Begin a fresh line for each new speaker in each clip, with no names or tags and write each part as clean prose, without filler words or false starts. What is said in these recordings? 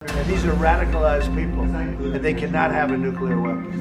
These are radicalized people, and they cannot have a nuclear weapon.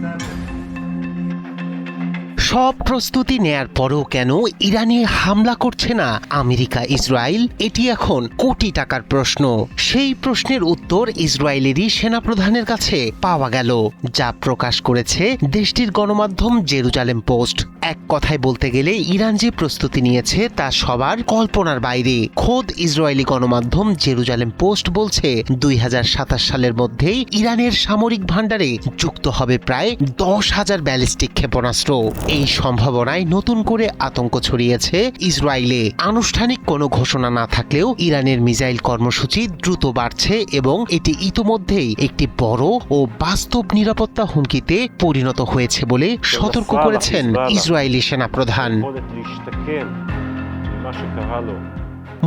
সব প্রস্তুতি নেয়ার পরও কেন ইরানে হামলা করছে না আমেরিকা ইসরায়েল? এটি এখন কোটি টাকার প্রশ্ন। সেই প্রশ্নের উত্তর ইসরায়েলেরই সেনাপ্রধানের কাছে পাওয়া গেল, যা প্রকাশ করেছে দেশটির গণমাধ্যম জেরুজালেম পোস্ট। এক কথায় বলতে গেলে ইরান যে প্রস্তুতি নিয়েছে তা সবার কল্পনার বাইরে। খোদ ইসরায়েলি গণমাধ্যম জেরুজালেম পোস্ট বলছে 2027 সালের মধ্যেই ইরানের সামরিক ভাণ্ডারে যুক্ত হবে প্রায় 10,000 ব্যালিস্টিক ক্ষেপণাস্ত্র। এই সম্ভাবনায় নতুন করে আতঙ্ক ছড়িয়েছে ইসরায়েলে। আনুষ্ঠানিক কোনো ঘোষণা না থাকলেও ইরানের মিসাইল কর্মসূচি দ্রুত বাড়ছে এবং এটি ইতোমধ্যেই একটি বড় ও বাস্তব নিরাপত্তা হুমকিতে পরিণত হয়েছে বলে সতর্ক করেছেন ইসরায়েলি সেনাপ্রধান।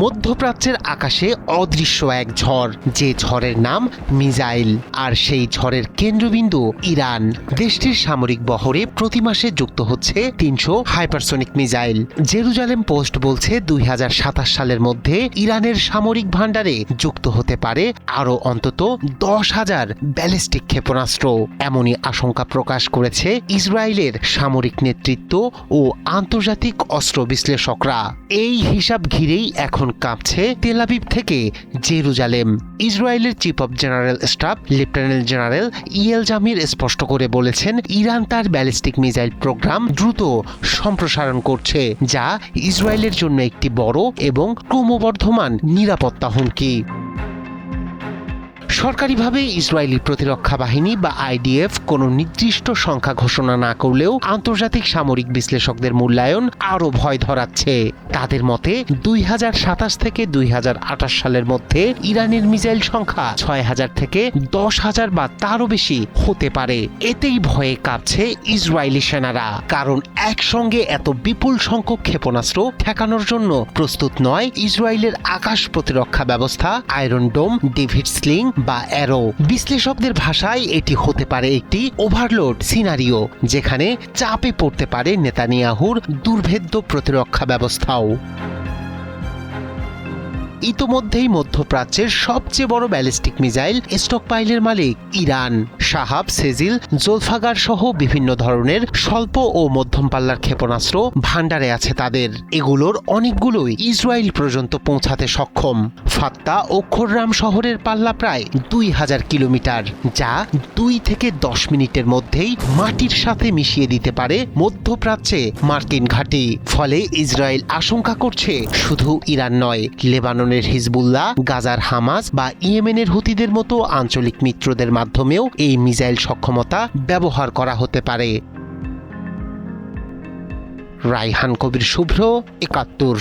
মধ্যপ্রাচ্যের আকাশে অদৃশ্য এক ঝড়, যে ঝড়ের নাম মিসাইল, আর সেই ঝড়ের কেন্দ্রবিন্দু ইরান। দেশটির সামরিক বহরে প্রতি মাসে যুক্ত হচ্ছে 300 হাইপারসোনিক মিসাইল। জেরুজালেম পোস্ট বলছে 2027 সালের মধ্যে ইরানের সামরিক ভাণ্ডারে যুক্ত হতে পারে আরও অন্তত 10,000 ব্যালিস্টিক ক্ষেপণাস্ত্র। এমনই আশঙ্কা প্রকাশ করেছে ইসরায়েলের সামরিক নেতৃত্ব ও আন্তর্জাতিক অস্ত্র বিশ্লেষকরা। এই হিসাব ঘিরেই এখন কাঁপছে তেল আবিব থেকে জেরুজালেম। ইসরায়েলের chief of general staff lieutenant general Yale Jamir স্পষ্ট করে বলেছেন, ইরান তার ব্যালিস্টিক মিসাইল প্রোগ্রাম দ্রুত সম্প্রসারণ করছে, যা ইসরায়েলের জন্য একটি বড় এবং ক্রমবর্ধমান নিরাপত্তা হুমকি। সরকারিভাবে ইসরায়েলি প্রতিরক্ষা বাহিনী বা আইডিএফ কোনো নির্দিষ্ট সংখ্যা ঘোষণা না করলেও আন্তর্জাতিক সামরিক বিশ্লেষকদের মূল্যায়ন আরও ভয় ধরাচ্ছে। তাদের মতে 2027 থেকে 2028 সালের মধ্যে ইরানের মিসাইল সংখ্যা 6,000 থেকে 10,000 বা তারও বেশি হতে পারে। এতেই ভয়ে কাঁপছে ইসরায়েলি সেনারা, কারণ একসঙ্গে এত বিপুল সংখ্যক ক্ষেপণাস্ত্র ঠেকানোর জন্য প্রস্তুত নয় ইসরায়েলের আকাশ প্রতিরক্ষা ব্যবস্থা আয়রন ডোম, ডেভিড স্লিং বা অ্যারো। বিশ্লেষকদের ভাষায় এটি হতে পারে একটি ওভারলোড সিনারিও, যেখানে চাপে পড়তে পারে নেতানিয়াহুর দুর্ভেদ্য প্রতিরক্ষা ব্যবস্থাও। ইতোমধ্যেই মধ্যপ্রাচ্যের সবচেয়ে বড় ব্যালিস্টিক মিসাইল স্টকপাইলের মালিক ইরান। শাহাব, সেজিল, জোলফাগার সহ বিভিন্ন ধরনের স্বল্প ও মধ্যম পাল্লার ক্ষেপণাস্ত্র ভাণ্ডারে আছে তাদের। এগুলোর অনেকগুলোই ইসরায়েল পর্যন্ত পৌঁছাতে সক্ষম। ফাত্তা ও খোররাম শহরের পাল্লা প্রায় 2,000 কিলোমিটার, যা 2 থেকে 10 মিনিটের মধ্যেই মাটির সাথে মিশিয়ে দিতে পারে মধ্যপ্রাচ্যে মার্কিন ঘাঁটি। ফলে ইসরায়েল আশঙ্কা করছে শুধু ইরান নয়, লেবানন হিজবুল্লাহ, গাজার হামাস বা ইয়েমেনের হুতিদের মতো আঞ্চলিক মিত্রদের মাধ্যমেও এই মিসাইল সক্ষমতা ব্যবহার করা হতে পারে। রায়হান কবির শুভ্র, 71।